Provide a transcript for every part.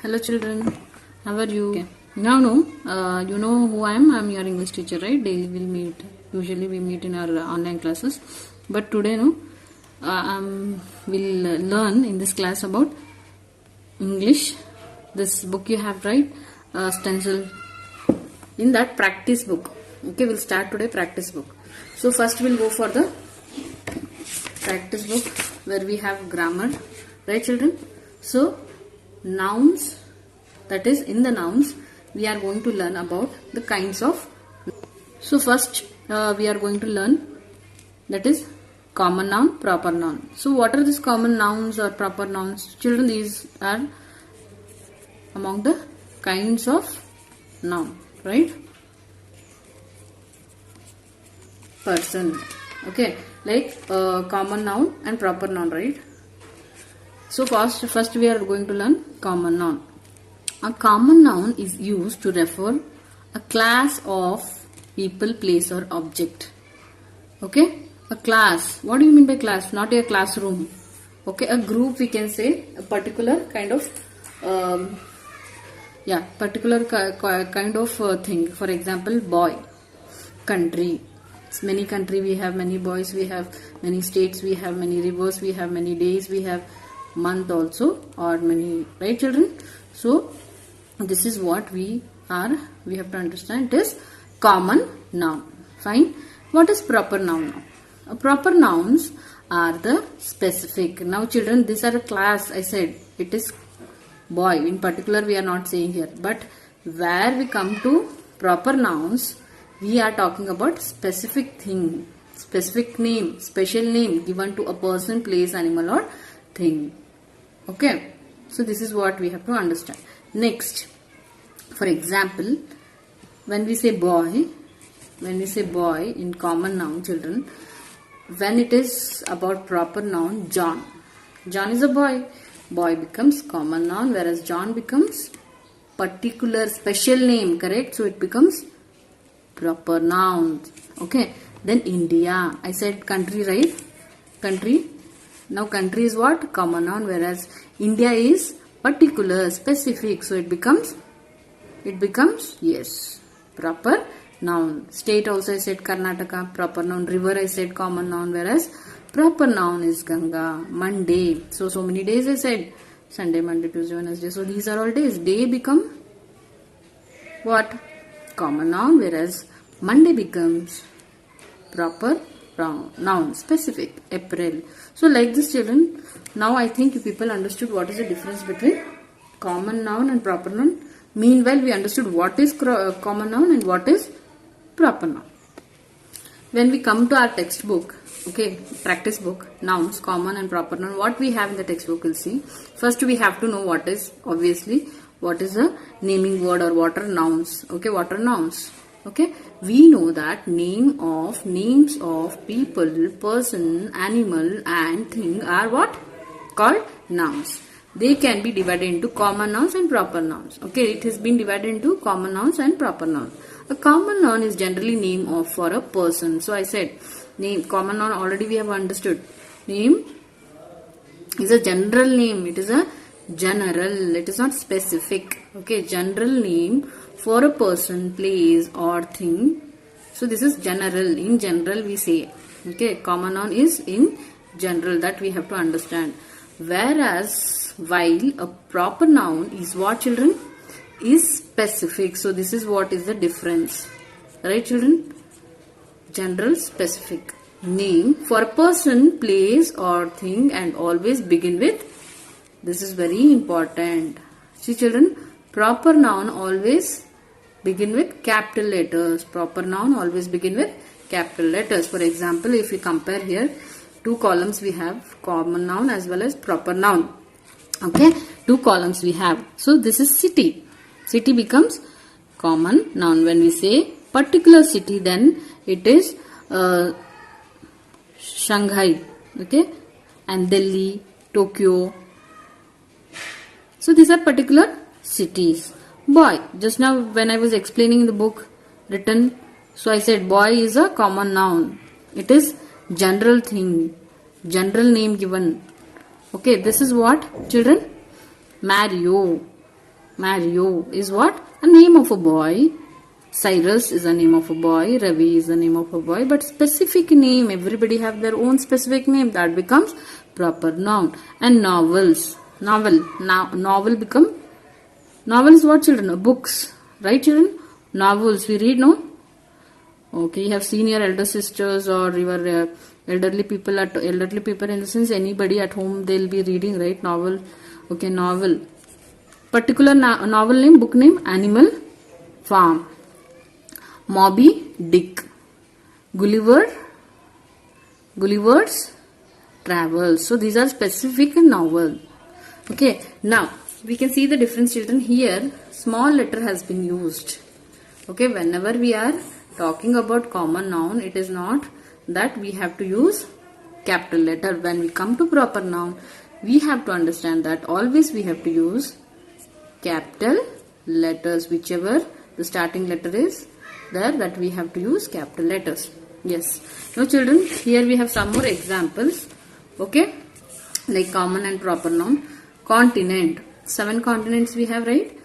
Hello children, how are you? Okay. Now you know who I am. I am your English teacher, right? Daily we'll meet. Usually we meet in our online classes. But today we'll learn in this class about English. This book you have, right? Stencil. In that practice book. Okay, we'll start today practice book. So first we'll go for the practice book where we have grammar, right children? So nouns, that is in the nouns we are going to learn about the kinds of. So first we are going to learn, that is common noun, proper noun. So what are these common nouns or proper nouns? Children, these are among the kinds of noun, right? Person, okay, like common noun and proper noun, right? So first we are going to learn common noun. A common noun is used to refer a class of people, place or object. Okay, a class. What do you mean by class? Not a classroom. Okay, a group, we can say a particular kind of particular kind of thing. For example, boy, country. It's many country, we have many boys, we have many states, we have many rivers, we have many days, we have month also, or many, right children? So this is what we have to understand. It is common noun. Fine. What is proper noun now? Proper nouns are the specific. Now children, these are a class. I said it is boy. In particular we are not saying here, but where we come to proper nouns, we are talking about specific thing, specific name, special name given to a person, place, animal or thing. Okay, so this is what we have to understand. Next, for example, when we say boy in common noun, children, when it is about proper noun, John is a boy. Boy becomes common noun, whereas John becomes particular special name, correct? So it becomes proper noun. Okay, then India, I said country, right? Country. Now country is what? Common noun, whereas India is particular, specific. So it becomes yes, proper noun. State also I said Karnataka, proper noun. River I said common noun, whereas proper noun is Ganga. Monday. So many days I said Sunday, Monday, Tuesday, Wednesday. So these are all days. Day become what? Common noun, whereas Monday becomes proper noun, specific. April. So like this children, now I think you people understood what is the difference between common noun and proper noun. Meanwhile we understood what is common noun and what is proper noun. When we come to our textbook, okay, practice book, nouns, common and proper noun, what we have in the textbook we'll see. First we have to know what is a naming word or what are nouns. Okay, what are nouns? Okay, we know that names of people, person, animal and thing are what? Called nouns. They can be divided into common nouns and proper nouns. Okay, it has been divided into common nouns and proper nouns. A common noun is generally name of for a person. So I said name, common noun already we have understood. Name is a general name. It is a general. It is not specific. Okay, general name for a person, place or thing. So this is general. In general we say. Okay, common noun is in general, that we have to understand. Whereas while a proper noun is what children? Is specific. So this is what is the difference. Right children? General, specific. Name for a person, place or thing and always begin with. This is very important. See children, proper noun always begin with capital letters. Proper noun always begin with capital letters. For example, if we compare here, two columns we have, common noun as well as proper noun. Okay, two columns we have. So this is city. City becomes common noun. When we say particular city, then it is Shanghai. Okay, and Delhi, Tokyo. So these are particular cities. Boy, just now when I was explaining the book written, so I said boy is a common noun. It is general thing, general name given. Okay, this is what children? Mario. Mario is what? A name of a boy. Cyrus is a name of a boy. Ravi is the name of a boy. But specific name, everybody have their own specific name. That becomes proper noun. And novels. Novel become. Novel is what, children? Books. Right, children? Novels. We read, no? Okay, you have seen your elder sisters or your elderly people in the sense anybody at home, they'll be reading, right? Novel. Okay, novel. Particular novel name, book name, Animal Farm. Moby Dick. Gulliver's Travels. So these are specific novel. Okay, now we can see the difference, children. Here small letter has been used. Okay, whenever we are talking about common noun, it is not that we have to use capital letter. When we come to proper noun, we have to understand that always we have to use capital letters. Whichever the starting letter is there, that we have to use capital letters. Yes. Now children, here we have some more examples. Okay, like common and proper noun. Continent. 7 continents we have, right?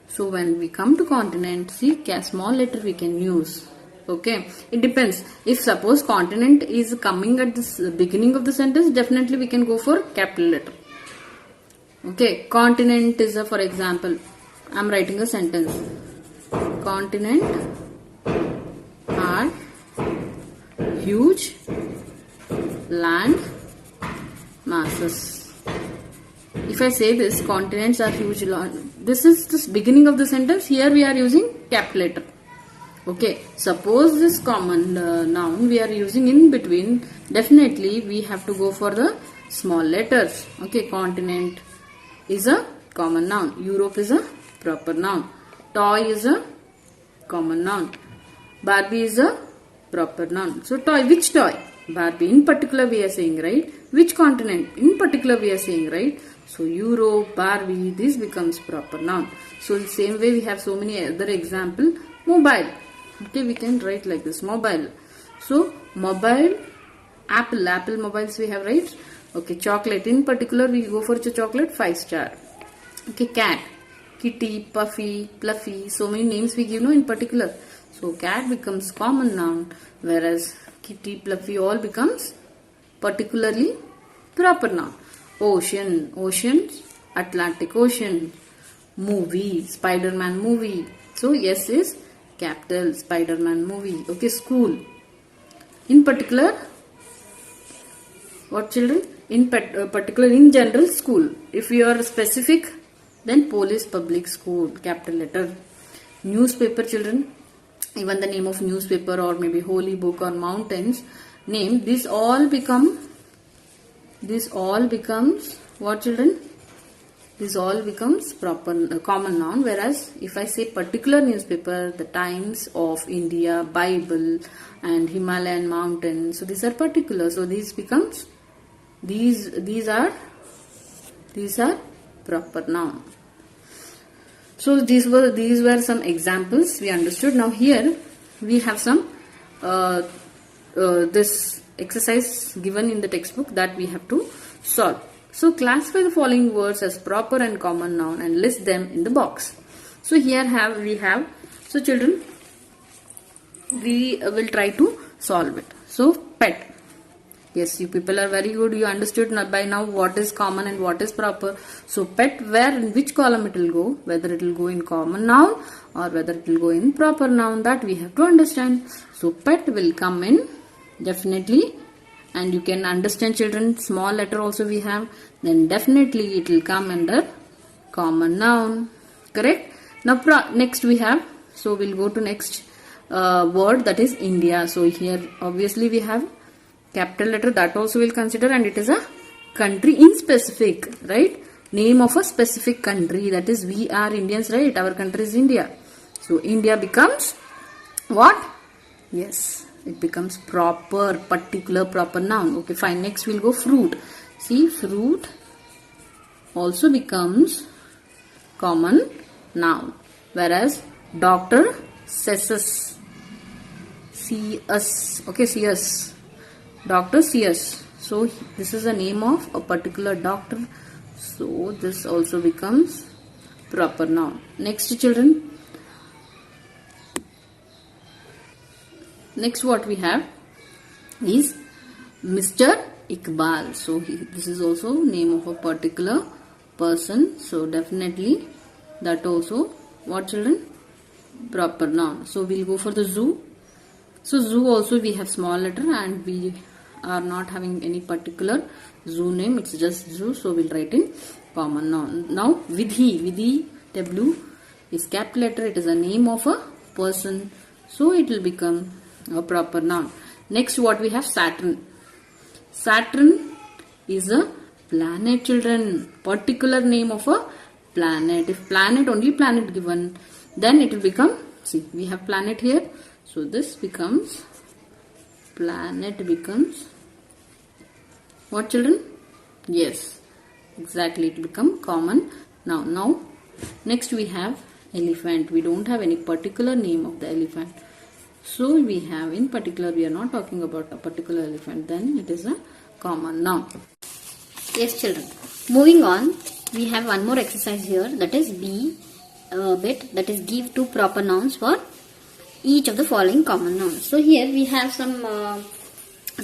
So when we come to continent, see, small letter we can use. Okay, it depends. If suppose continent is coming at the beginning of the sentence, definitely we can go for capital letter. Okay, continent is a, for example, I am writing a sentence. Continent are huge land masses. If I say this, continents are huge land, this is the beginning of the sentence. Here we are using capital letter. Okay, suppose this common noun we are using in between, definitely we have to go for the small letters. Okay, continent is a common noun. Europe is a proper noun. Toy is a common noun. Barbie is a proper noun. So toy, which toy? Barbie. In particular we are saying, right? Which continent? In particular we are saying, right? So Europe, Barbie, this becomes proper noun. So the same way we have so many other example. Mobile. Okay, we can write like this, mobile. So mobile, apple mobiles we have, right? Okay, chocolate. In particular we go for chocolate, 5 star. Okay, cat, kitty, puffy, fluffy. So many names we give, no, in particular. So cat becomes common noun, whereas kitty, fluffy all becomes particularly proper noun. Ocean, oceans, Atlantic Ocean. Movie, Spider-Man movie. So yes is capital, Spider-Man movie. Okay, school. In particular, what, children? In particular, in general, school. If you are specific, then police, public school, capital letter. Newspaper, children. Even the name of newspaper or maybe holy book or mountains name, this all becomes what, children? This all becomes proper common noun. Whereas if I say particular newspaper, the Times of India, Bible, and Himalayan mountains, so these are particular. So these becomes these are proper noun. So these were some examples we understood. Now here we have some this exercise given in the textbook that we have to solve. So classify the following words as proper and common noun and list them in the box. So here we have. So children, we will try to solve it. So pet. Yes, you people are very good. You understood by now what is common and what is proper. So pet, where in which column it will go, whether it will go in common noun or whether it will go in proper noun, that we have to understand. So pet will come in definitely, and you can understand, children, small letter also we have, then definitely it will come under common noun. Correct? Now next we have, so we'll go to next word, that is India. So here obviously we have capital letter, that also we'll consider, and it is a country in specific, right? Name of a specific country, that is we are Indians, right? Our country is India. So India becomes what? Yes, it becomes proper, particular, proper noun. Okay, fine. Next we'll go fruit. See, fruit also becomes common noun, whereas doctor, C-S. Okay, C-S. Doctor, C-S. So this is the name of a particular doctor. So this also becomes proper noun. Next children. Next what we have is Mr. Iqbal. So this is also name of a particular person. So definitely that also what children? Proper noun. So we'll go for the zoo. So zoo also we have small letter and we are not having any particular zoo name. It's just zoo. So we'll write in common noun. Now Vidhi W is capital letter. It is a name of a person. So it will become a proper noun. Next what we have Saturn. Saturn is a planet children. Particular name of a planet. If planet, only planet given, then it will become, see we have planet here. So this becomes, planet becomes what children? Yes, exactly, it become common noun. Now next we have elephant. We don't have any particular name of the elephant. So we have, in particular we are not talking about a particular elephant, then it is a common noun. Yes children. Moving on, we have one more exercise here, that is B bit, that is give two proper nouns for each of the following common nouns. So here we have some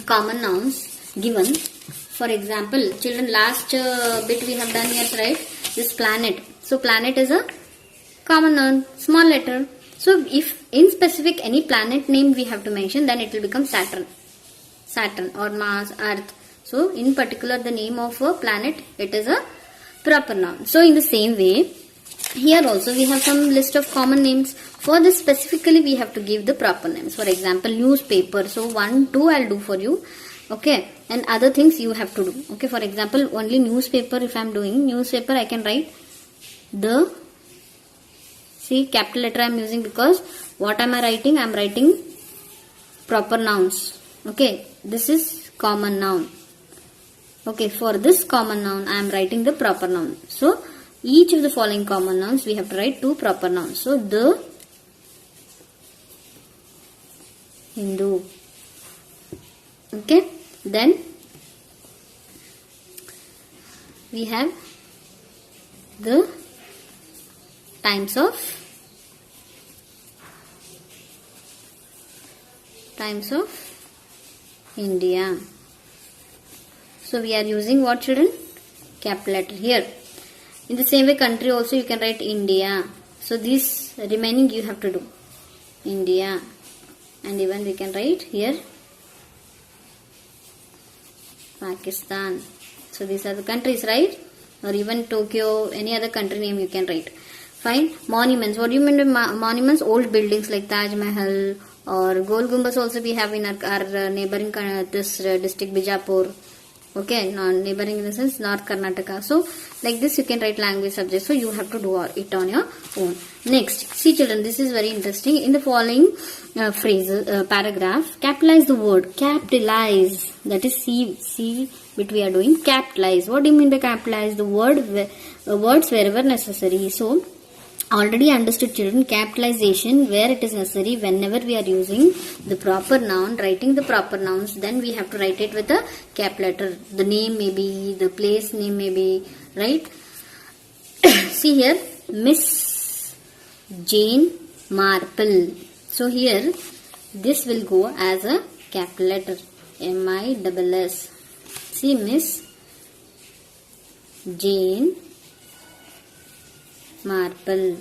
common nouns given. For example, children, last bit we have done here, right? This planet. So planet is a common noun, small letter. So if in specific any planet name we have to mention, then it will become Saturn. Saturn or Mars, Earth. So in particular the name of a planet, it is a proper noun. So in the same way, here also we have some list of common names. For this specifically we have to give the proper names. For example, newspaper. So 1, 2 I'll do for you. Okay. And other things you have to do. Okay. For example, only newspaper, if I'm doing newspaper, I can write the, see capital letter I'm using because what am I writing? I'm writing proper nouns. Okay. This is common noun. Okay. For this common noun, I am writing the proper noun. So each of the following common nouns we have to write two proper nouns. So the Hindu. Okay. Then we have the Times of India. So we are using what children? Capital letter here. In the same way, country also you can write India. So these remaining you have to do. India. And even we can write here Pakistan. So these are the countries, right? Or even Tokyo, any other country name you can write. Fine. Monuments. What do you mean by monuments? Old buildings like Taj Mahal or Gol Gumbaz also we have in our neighboring district Bijapur. Okay, neighboring in the sense North Karnataka. So like this you can write language subject. So you have to do it on your own. Next, see children, this is very interesting. In the following paragraph, capitalize the word. Capitalize. That is C bit we are doing. Capitalize. What do you mean by capitalize? The word words wherever necessary. So already understood children, capitalization where it is necessary, whenever we are using the proper noun, writing the proper nouns, then we have to write it with a cap letter. The name may be, the place name may be, right? See here, Miss Jane Marple. So here, this will go as a capital letter, MISS. See, Miss Jane Marple.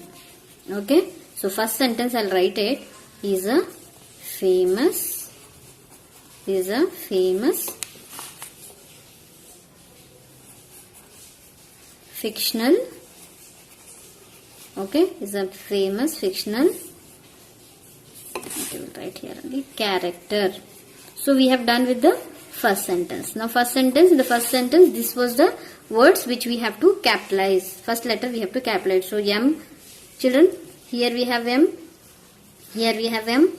Okay. So first sentence I'll write it. Is a famous fictional. Okay. Is a famous fictional. Okay, we'll write here only character. So we have done with the first sentence. Now first sentence, in the first sentence, this was the words which we have to capitalize. First letter we have to capitalize. So M, children, here we have M, here we have M.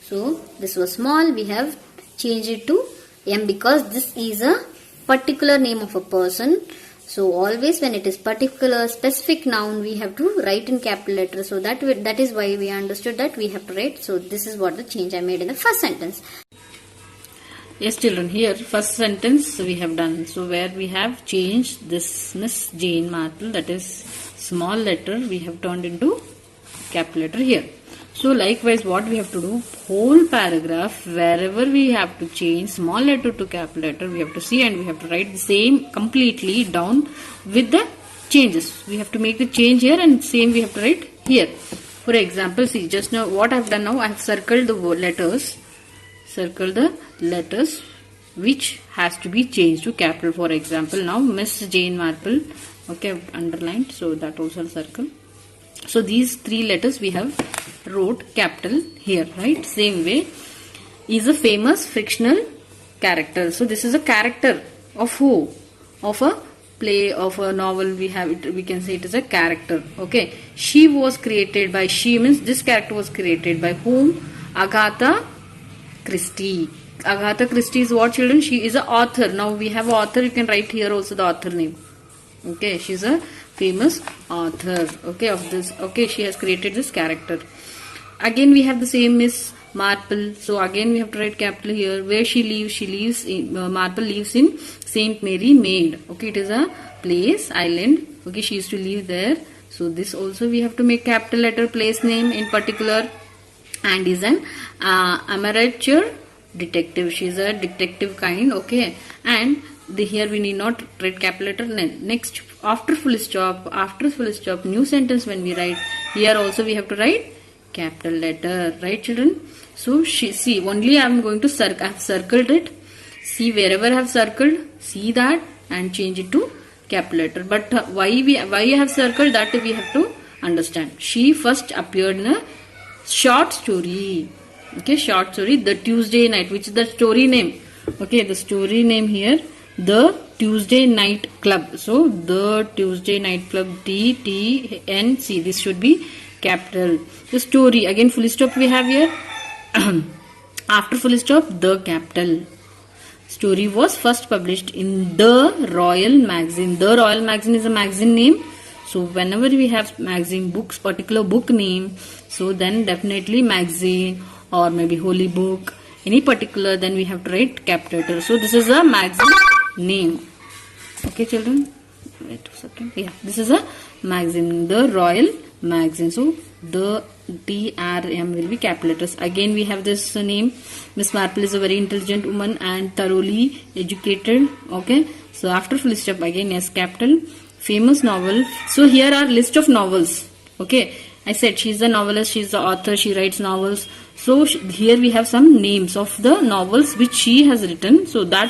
So this was small, we have changed it to M because this is a particular name of a person. So always when it is particular specific noun, we have to write in capital letter. So that is why we understood that we have to write. So this is what the change I made in the first sentence. Yes, children, here first sentence we have done. So where we have changed this Miss Jane Marple, that is small letter, we have turned into capital letter here. So likewise what we have to do, whole paragraph, wherever we have to change small letter to capital letter, we have to see and we have to write the same completely down with the changes. We have to make the change here and same we have to write here. For example, see just now what I have done now, I have circled the letters. Circle the letters which has to be changed to capital. For example, now Miss Jane Marple, okay, underlined, so that also circle. So these three letters we have wrote capital here, right? Same way, is a famous fictional character. So this is a character of who? Of a play, of a novel. We have it, we can say it is a character. Okay, she was created by, she means this character was created by whom? Agatha Christie. Agatha Christie is what, children? She is an author. Now we have author, you can write here also the author name. Okay, she is a famous author, okay, of this. Okay, she has created this character. Again we have the same Miss Marple. So again we have to write capital here. Where she lives? She lives in Marple lives in Saint Mary Mead. Okay, it is a place, island. Okay, she used to live there. So this also we have to make capital letter, place name in particular. And is an amateur detective. She is a detective kind. Okay, and here we need not write capital letter. Next, after full stop, new sentence when we write, here also we have to write capital letter, right children? So see, only I am going to circle. I have circled it. See, wherever I have circled, see that and change it to capital letter. But why I have circled, that we have to understand. She first appeared in a short story. Okay, short story, The Tuesday Night, which is the story name. Okay, the story name here, The Tuesday Night Club. So The Tuesday Night Club, TTNC, this should be capital. The story, again full stop we have here. After full stop, the capital. Story was first published in The Royal Magazine. The Royal Magazine is a magazine name. So whenever we have magazine books, particular book name, so then definitely magazine or maybe holy book, any particular, then we have to write capital letter. So this is a magazine name. Okay children, wait a second. Yeah, this is a magazine, The Royal Magazine. So the TRM will be capital letters. Again we have this name. Miss Marple is a very intelligent woman and thoroughly educated. Okay, so after full stop again, yes, capital. Famous novel. So here are list of novels. Okay, I said she is a novelist, she is the author, she writes novels. So here we have some names of the novels which she has written. So that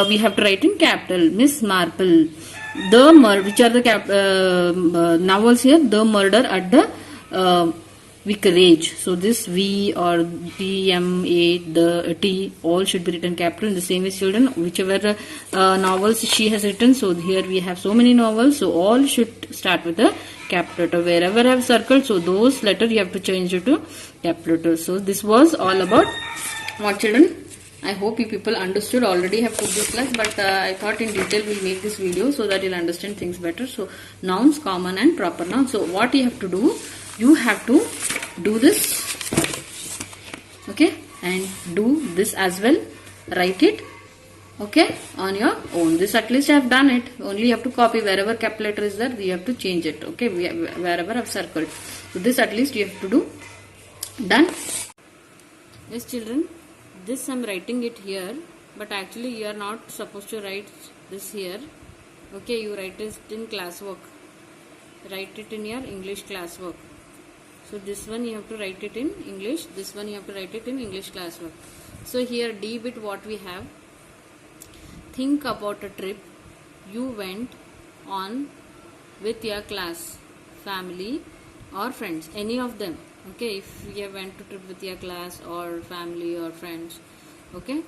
we have to write in capital. Miss Marple. Which are the novels here? The Murder at the Vicarage. So this V or D, M, A, the T, all should be written capital. In the same way, children, whichever novels she has written. So here we have so many novels. So all should start with a capital letter. Wherever I have circled, so those letters you have to change it to capital letter. So this was all about what, children? I hope you people understood. Already have put this class, but I thought in detail we'll make this video so that you'll understand things better. So nouns, common and proper nouns. So what you have to do, you have to do this, okay, and do this as well. Write it, okay, on your own. This at least I have done it. Only you have to copy wherever capital letter is there. You have to change it, okay, wherever I have circled. So this at least you have to do. Done? Yes, children. This I am writing it here, but actually you are not supposed to write this here. Okay, you write it in classwork. Write it in your English classwork. So this one you have to write it in English. This one you have to write it in English classwork. So here D bit what we have. Think about a trip you went on with your class, family or friends. Any of them. Okay, if you went to trip with your class or family or friends. Okay.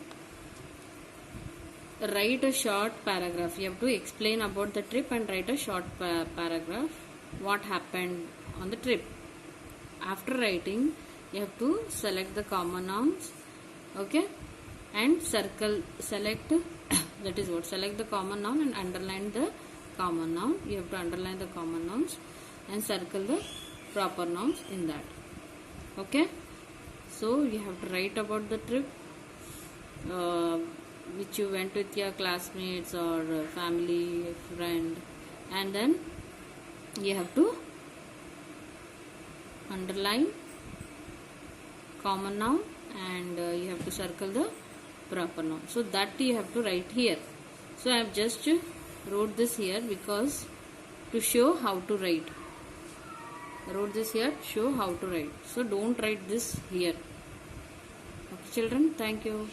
Write a short paragraph. You have to explain about the trip and write a short paragraph. What happened on the trip. After writing, you have to select the common nouns, okay, and select that is what, select the common noun and underline the common noun. You have to underline the common nouns and circle the proper nouns in that. Okay, so you have to write about the trip which you went with your classmates or family, friend, and then you have to underline common noun and you have to circle the proper noun. So that you have to write here. So I have just wrote this here because to show how to write. I wrote this here to show how to write. So don't write this here. Okay children, thank you.